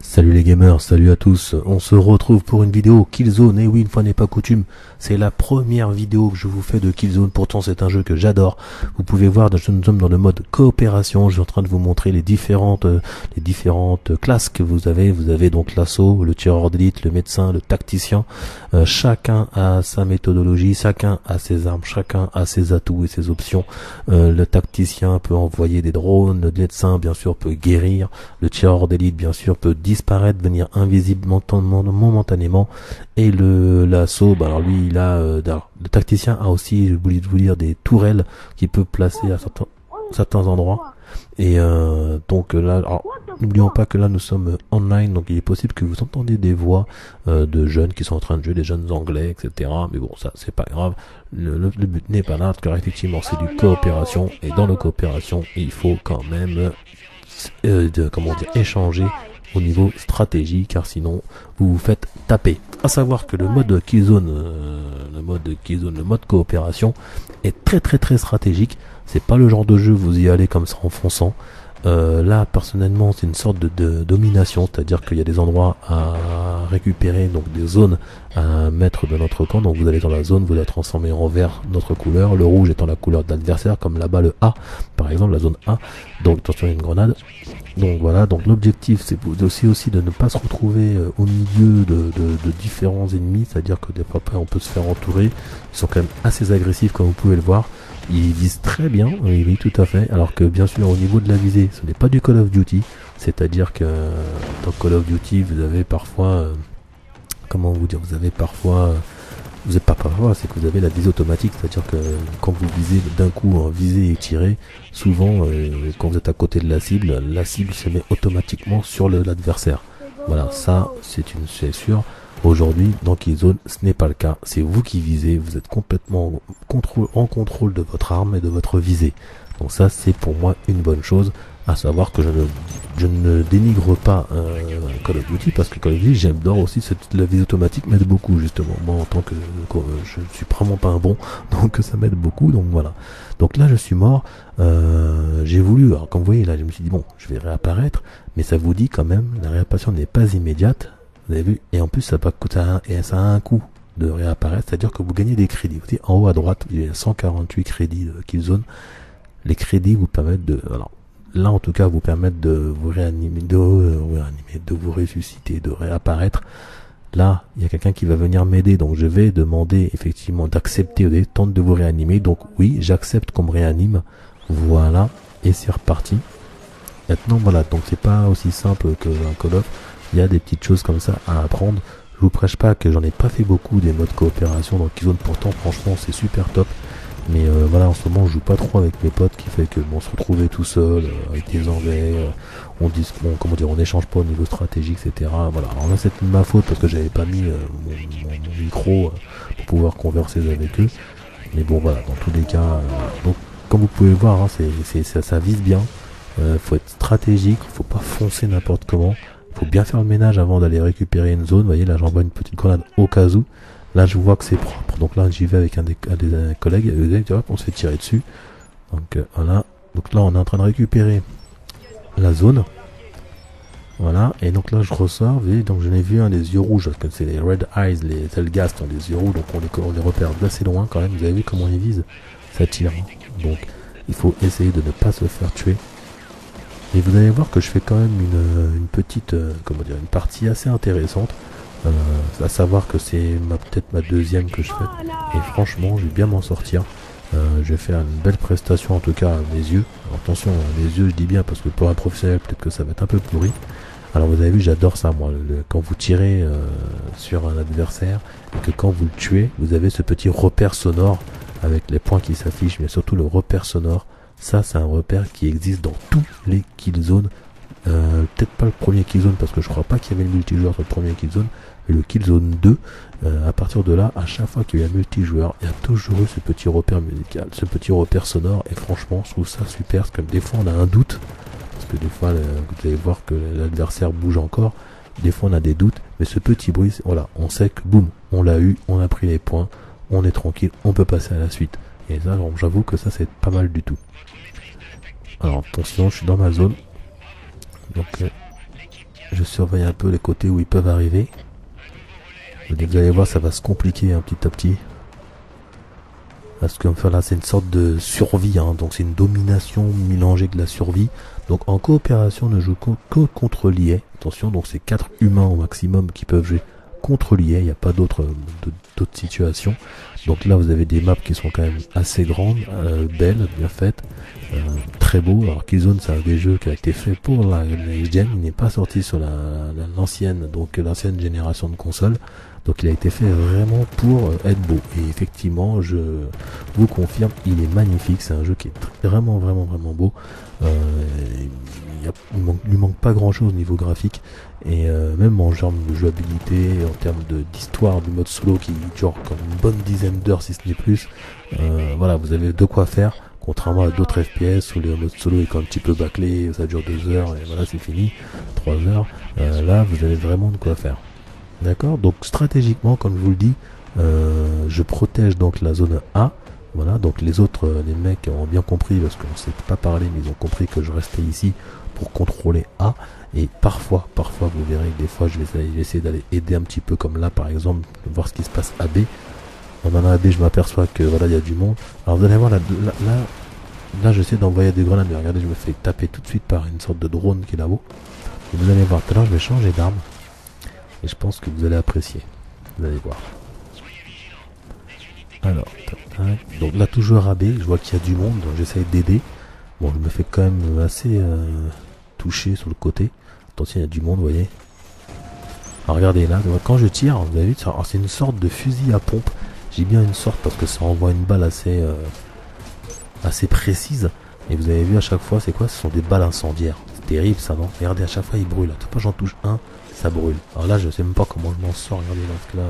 Salut les gamers, salut à tous, on se retrouve pour une vidéo Killzone, et oui, une fois n'est pas coutume, c'est la première vidéo que je vous fais de Killzone, pourtant c'est un jeu que j'adore. Vous pouvez voir, nous sommes dans le mode coopération, je suis en train de vous montrer les différentes classes que vous avez donc l'assaut, le tireur d'élite, le médecin, le tacticien, chacun a sa méthodologie, chacun a ses armes, chacun a ses atouts et ses options. Le tacticien peut envoyer des drones, le médecin bien sûr peut guérir, le tireur d'élite bien sûr peut disparaître, devenir invisible momentanément, et l'assaut, alors lui il a, le tacticien a aussi, je voulais vous dire, des tourelles qu'il peut placer à certains endroits. Et donc là, alors, n'oublions pas que là nous sommes online, donc il est possible que vous entendiez des voix de jeunes qui sont en train de jouer, des jeunes anglais, etc. Mais bon, ça c'est pas grave. Le but n'est pas là, car effectivement c'est du coopération, et dans la coopération il faut quand même échanger au niveau stratégie, car sinon vous vous faites taper. À savoir que le mode Killzone, le mode coopération est très stratégique. C'est pas le genre de jeu vous y allez comme ça en fonçant. Là personnellement c'est une sorte de domination, c'est-à-dire qu'il y a des endroits à récupérer, donc des zones à mettre de notre camp. Donc vous allez dans la zone, vous la transformez en vert, notre couleur, le rouge étant la couleur de l'adversaire, comme là-bas le A par exemple, la zone A. Donc attention, il y a une grenade. Donc voilà, donc l'objectif c'est aussi de ne pas se retrouver au milieu de différents ennemis, c'est-à-dire que des fois on peut se faire entourer. Ils sont quand même assez agressifs comme vous pouvez le voir. Ils visent très bien, oui, oui, tout à fait. Alors que bien sûr au niveau de la visée, ce n'est pas du Call of Duty, c'est-à-dire que dans Call of Duty vous avez parfois, comment vous dire, vous êtes pas parfois, c'est que vous avez la visée automatique, c'est-à-dire que quand vous visez d'un coup en visée et tirez, souvent quand vous êtes à côté de la cible se met automatiquement sur l'adversaire. Voilà, ça c'est sûr. Aujourd'hui, dans Killzone, ce n'est pas le cas. C'est vous qui visez, vous êtes complètement en contrôle de votre arme et de votre visée. Donc ça, c'est pour moi une bonne chose, à savoir que je ne dénigre pas Call of Duty, parce que Call of Duty, j'adore aussi la visée automatique, m'aide beaucoup justement. Moi, en tant que je suis vraiment pas un bon, donc ça m'aide beaucoup. Donc voilà. Donc là, je suis mort. J'ai voulu, alors comme vous voyez là, je me suis dit bon, je vais réapparaître, mais ça vous dit quand même, la réapparition n'est pas immédiate. Vous avez vu, et en plus ça a un coût de réapparaître, c'est-à-dire que vous gagnez des crédits. Vous voyez, en haut à droite, il y a 148 crédits de Killzone. Les crédits vous permettent alors là en tout cas vous permettent de vous réanimer, de vous ressusciter, de réapparaître. Là, il y a quelqu'un qui va venir m'aider, donc je vais demander effectivement d'accepter, tente de vous réanimer. Donc oui, j'accepte qu'on me réanime. Voilà, et c'est reparti. Maintenant voilà, donc c'est pas aussi simple que un Call of. Il y a des petites choses comme ça à apprendre. Je vous prêche pas que j'en ai pas fait beaucoup des modes coopération dans Killzone, pourtant franchement c'est super top. Mais voilà, en ce moment je joue pas trop avec mes potes, qui fait que bon, se retrouver tout seul avec des anglais, on échange pas au niveau stratégique, etc. Voilà, alors là c'est ma faute parce que j'avais pas mis mon micro pour pouvoir converser avec eux. Mais bon voilà, dans tous les cas, donc comme vous pouvez le voir, hein, ça vise bien. Faut être stratégique, faut pas foncer n'importe comment. Faut bien faire le ménage avant d'aller récupérer une zone. Vous voyez là, j'envoie une petite grenade au cas où. Là je vois que c'est propre, donc là j'y vais avec un des collègues, et on se fait tirer dessus. Donc voilà, donc là on est en train de récupérer la zone. Voilà, et donc là je ressors, vous voyez, donc je n'ai vu un des yeux rouges, comme c'est les Red Eyes, les Telgast ont des yeux rouges, donc on les repère d'assez loin quand même. Vous avez vu comment ils visent, ça tire. Donc il faut essayer de ne pas se faire tuer. Et vous allez voir que je fais quand même une petite, une partie assez intéressante. À savoir que c'est peut-être ma deuxième que je fais. Et franchement, je vais bien m'en sortir. Je vais faire une belle prestation, en tout cas à mes yeux. Alors, attention, les yeux, je dis bien, parce que pour un professionnel, peut-être que ça va être un peu pourri. Alors vous avez vu, j'adore ça, moi. Quand vous tirez sur un adversaire, et que quand vous le tuez, vous avez ce petit repère sonore avec les points qui s'affichent, mais surtout le repère sonore. Ça, c'est un repère qui existe dans tous les Killzone. Peut-être pas le premier Killzone, parce que je crois pas qu'il y avait le multijoueur sur le premier Killzone, mais le Killzone 2, à partir de là, à chaque fois qu'il y a un multijoueur, il y a toujours eu ce petit repère musical, ce petit repère sonore, et franchement, je trouve ça super, parce que des fois on a un doute, parce que des fois, vous allez voir que l'adversaire bouge encore, des fois on a des doutes, mais ce petit bruit, voilà, on sait que boum, on l'a eu, on a pris les points, on est tranquille, on peut passer à la suite. Et ça, j'avoue que ça c'est pas mal du tout. Alors attention, je suis dans ma zone. Donc je surveille un peu les côtés où ils peuvent arriver. Et vous allez voir, ça va se compliquer petit à petit. Parce que enfin, là, c'est une sorte de survie, hein, donc c'est une domination mélangée de la survie. Donc en coopération, on ne joue que contre l'IA. Attention, donc c'est 4 humains au maximum qui peuvent jouer contre l'IA, il n'y a pas d'autres situations. Donc là, vous avez des maps qui sont quand même assez grandes, belles, bien faites, très beaux. Alors Killzone, c'est un des jeux qui a été fait pour la next gen, il n'est pas sorti sur l'ancienne génération de consoles. Donc il a été fait vraiment pour être beau. Et effectivement, je vous confirme, il est magnifique. C'est un jeu qui est vraiment beau. Il lui manque pas grand chose au niveau graphique. Et même en termes de jouabilité, en termes d'histoire du mode solo qui dure comme une bonne dizaine d'heures si ce n'est plus. Voilà, vous avez de quoi faire. Contrairement à d'autres FPS où le mode solo est quand même un petit peu bâclé, ça dure 2 heures et voilà c'est fini, 3 heures. Là vous avez vraiment de quoi faire. D'accord, donc stratégiquement, comme je vous le dis, je protège donc la zone A. Voilà, donc les autres, les mecs ont bien compris, parce qu'on ne s'est pas parlé, mais ils ont compris que je restais ici pour contrôler A. Et parfois, vous verrez que des fois, je vais essayer d'aller aider un petit peu, comme là, par exemple, voir ce qui se passe à B. Dans la B, je m'aperçois que voilà, il y a du monde. Alors vous allez voir, là j'essaie d'envoyer des grenades, mais regardez, je me fais taper tout de suite par une sorte de drone qui est là-haut. Et vous allez voir, tout à l'heure, je vais changer d'arme. Et je pense que vous allez apprécier. Vous allez voir. Alors, donc là toujours à B, je vois qu'il y a du monde, donc j'essaye d'aider. Bon, je me fais quand même assez toucher sur le côté. Attention, il y a du monde, vous voyez. Alors regardez là, quand je tire, vous avez vu, c'est une sorte de fusil à pompe. J'ai bien une sorte parce que ça envoie une balle assez précise. Et vous avez vu à chaque fois, c'est quoi? Ce sont des balles incendiaires. C'est terrible ça, non? Regardez, à chaque fois il brûle. À chaque fois j'en touche un, ça brûle. Alors là, je sais même pas comment je m'en sors. Regardez, parce que là,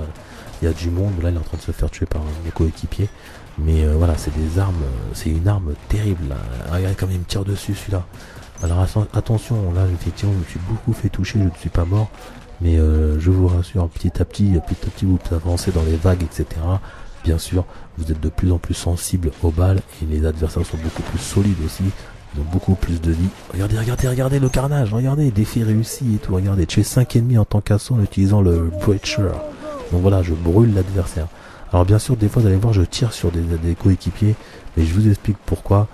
il y a du monde. Là, il est en train de se faire tuer par mes coéquipiers. Mais voilà, c'est des armes, c'est une arme terrible. Là. Regardez comme il me tire dessus celui-là. Alors attention, là, effectivement, je me suis beaucoup fait toucher. Je ne suis pas mort. Mais je vous rassure, petit à petit, vous avancez dans les vagues, etc. Bien sûr, vous êtes de plus en plus sensible aux balles. Et les adversaires sont beaucoup plus solides aussi. Ils ont beaucoup plus de vie. Regardez le carnage. Regardez, défi réussi et tout. Regardez, tuer 5 ennemis en tant qu'assaut en utilisant le Breacher. Donc voilà, je brûle l'adversaire. Alors bien sûr, des fois, vous allez voir, je tire sur des coéquipiers. Mais je vous explique pourquoi.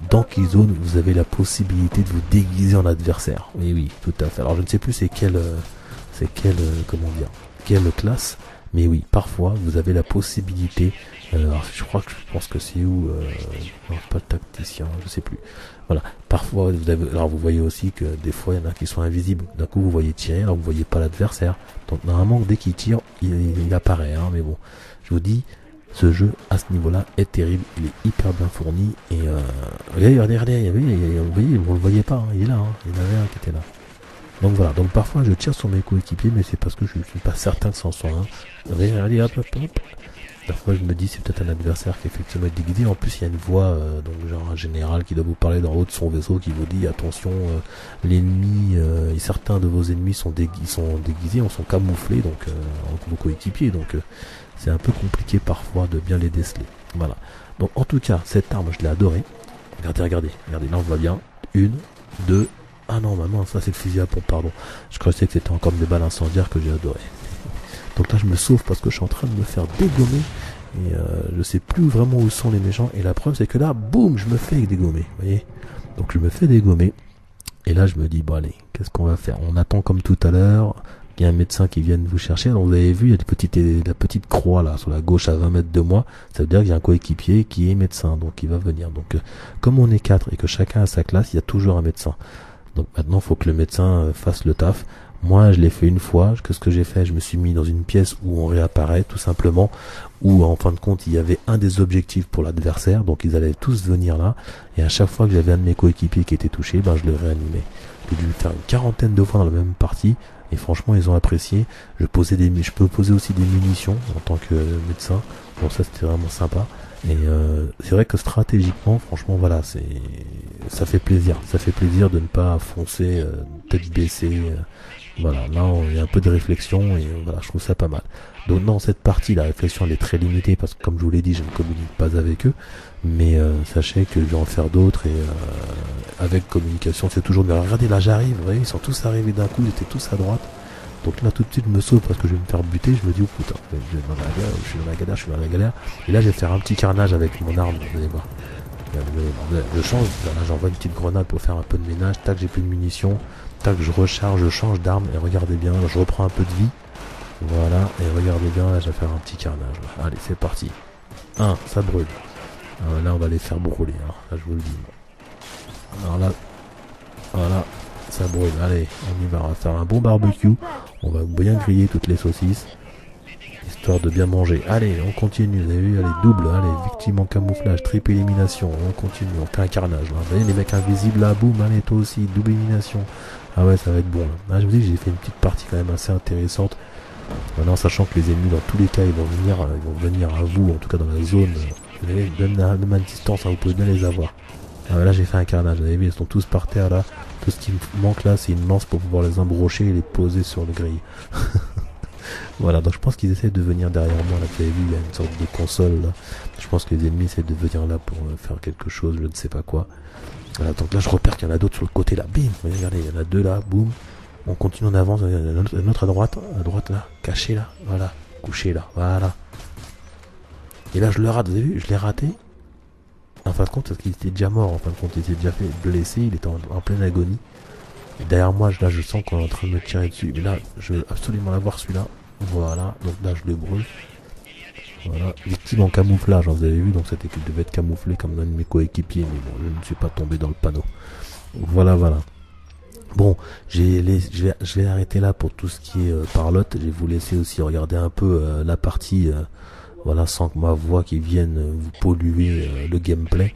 Dans Killzone, vous avez la possibilité de vous déguiser en adversaire. Oui, tout à fait. Alors je ne sais plus c'est quelle classe. Mais oui, parfois, vous avez la possibilité. Alors, je pense que c'est où non, pas le tacticien, je sais plus. Voilà. Parfois, vous voyez aussi que des fois, il y en a qui sont invisibles. D'un coup, vous voyez tirer, alors vous voyez pas l'adversaire. Donc, normalement, dès qu'il tire, il apparaît. Hein, mais bon, je vous dis, ce jeu, à ce niveau-là, est terrible. Il est hyper bien fourni. Et regardez, vous voyez, vous le voyez pas. Hein, il est là. Hein, il y en avait un qui était là. Donc voilà, donc parfois je tire sur mes coéquipiers, mais c'est parce que je ne suis pas certain que c'en soit un. Allez, hop. Parfois je me dis c'est peut-être un adversaire qui effectivement est déguisé. En plus il y a une voix, donc genre un général qui doit vous parler d'en haut de son vaisseau qui vous dit attention, l'ennemi, et certains de vos ennemis sont déguisés, sont camouflés, donc entre vos coéquipiers. Donc c'est un peu compliqué parfois de bien les déceler. Voilà. Donc en tout cas, cette arme je l'ai adorée. Regardez, là on voit bien. 1, 2. Ah non, maman, ça c'est le fusil à pompe, pardon. Je croyais que c'était encore des balles incendiaires que j'ai adoré. Donc là, je me sauve parce que je suis en train de me faire dégommer. Et je sais plus vraiment où sont les méchants. Et la preuve, c'est que là, boum, je me fais dégommer. Vous voyez? Donc je me fais dégommer. Et là, je me dis, bon allez, qu'est-ce qu'on va faire? On attend comme tout à l'heure. Il y a un médecin qui vient vous chercher. Donc vous avez vu, il y a la petite croix là, sur la gauche à 20 mètres de moi. Ça veut dire qu'il y a un coéquipier qui est médecin. Donc il va venir. Donc comme on est 4 et que chacun a sa classe, il y a toujours un médecin. Donc maintenant, il faut que le médecin fasse le taf. Moi, je l'ai fait une fois. Qu'est-ce que j'ai fait? Je me suis mis dans une pièce où on réapparaît, tout simplement. Où, en fin de compte, il y avait un des objectifs pour l'adversaire. Donc, ils allaient tous venir là. Et à chaque fois que j'avais un de mes coéquipiers qui était touché, je le réanimais. J'ai dû le faire une 40aine de fois dans la même partie. Et franchement, ils ont apprécié. Je peux poser aussi des munitions en tant que médecin. Donc ça, c'était vraiment sympa. Et c'est vrai que stratégiquement, franchement, voilà, ça fait plaisir. Ça fait plaisir de ne pas foncer tête baissée. Voilà, là, il y a un peu de réflexion et voilà, je trouve ça pas mal. Donc dans cette partie, la réflexion elle est très limitée parce que comme je vous l'ai dit, je ne communique pas avec eux. Mais sachez que je vais en faire d'autres et avec communication, c'est toujours bien. Regardez, là j'arrive, vous voyez, ils sont tous arrivés d'un coup, ils étaient tous à droite. Donc là tout de suite je me sauve parce que je vais me faire buter, je me dis oh putain, je suis dans la galère, je suis dans la galère. Et là je vais faire un petit carnage avec mon arme, vous allez voir. Je change, là j'envoie une petite grenade pour faire un peu de ménage, tac j'ai plus de munitions, tac je recharge, je change d'arme et regardez bien, je reprends un peu de vie. Voilà, et regardez bien, là je vais faire un petit carnage. Allez c'est parti. Ça brûle. Là on va les faire brûler, hein. Là je vous le dis. Alors là, voilà, ça brûle. Allez, on y va, on va faire un bon barbecue. On va bien griller toutes les saucisses, histoire de bien manger. Allez, on continue, vous avez vu, allez, double, allez, victime en camouflage, triple élimination, on continue, on fait un carnage. Là. Vous voyez les mecs invisibles là, boum, allez, toi aussi, double élimination. Ah ouais, ça va être bon là. Je vous dis, j'ai fait une petite partie quand même assez intéressante. Maintenant, sachant que les ennemis, dans tous les cas, ils vont venir à vous, en tout cas dans la zone, même à distance, hein, vous pouvez bien les avoir. Là, j'ai fait un carnage, vous avez vu, ils sont tous par terre là. Tout ce qui me manque là, c'est une lance pour pouvoir les embrocher et les poser sur le grill. Voilà, donc je pense qu'ils essaient de venir derrière moi. Là, vous avez vu, il y a une sorte de console là. Je pense que les ennemis essaient de venir là pour faire quelque chose, je ne sais pas quoi. Voilà, donc là, je repère qu'il y en a d'autres sur le côté là. Bim, regardez, il y en a deux là, boum. On continue en avance, il y en a un autre à droite là, caché là, voilà, couché là, voilà. Et là, je le rate, vous avez vu, je l'ai raté. En fin de compte, parce qu'il était déjà mort, en fin de compte, il était déjà fait blessé, il était en pleine agonie. Et derrière moi, là, je sens qu'on est en train de me tirer dessus. Mais là, je veux absolument l'avoir celui-là. Voilà, donc là, je le brûle. Voilà, victime en camouflage, hein, vous avez vu, donc cette équipe devait être camouflée comme l'un de mes coéquipiers, mais bon, je ne suis pas tombé dans le panneau. Voilà. Bon, je vais arrêter là pour tout ce qui est parlotte. Je vais vous laisser aussi regarder un peu la partie... voilà, sans que ma voix qui vienne vous polluer le gameplay.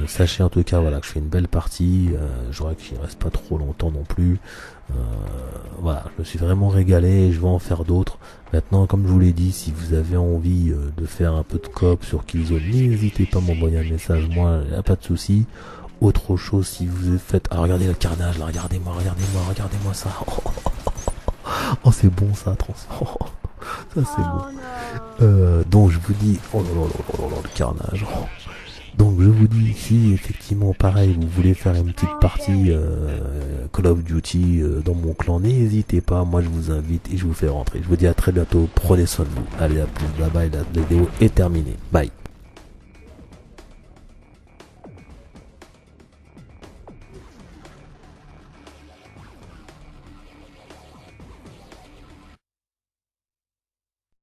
Sachez en tout cas voilà que je fais une belle partie. Je vois qu'il ne reste pas trop longtemps non plus. Voilà, je me suis vraiment régalé et je vais en faire d'autres. Maintenant, comme je vous l'ai dit, si vous avez envie de faire un peu de coop sur Killzone, n'hésitez pas à m'envoyer un message. Moi, il n'y a pas de souci. Autre chose, si vous faites... Ah, regardez le carnage, là, regardez-moi ça. Oh, c'est bon ça, ça c'est bon. Donc je vous dis, oh là là, le carnage. Donc je vous dis, si effectivement pareil, vous voulez faire une petite partie Call of Duty dans mon clan, n'hésitez pas, moi je vous invite et je vous fais rentrer. Je vous dis à très bientôt, prenez soin de vous. Allez, à plus, bye bye, la vidéo est terminée. Bye.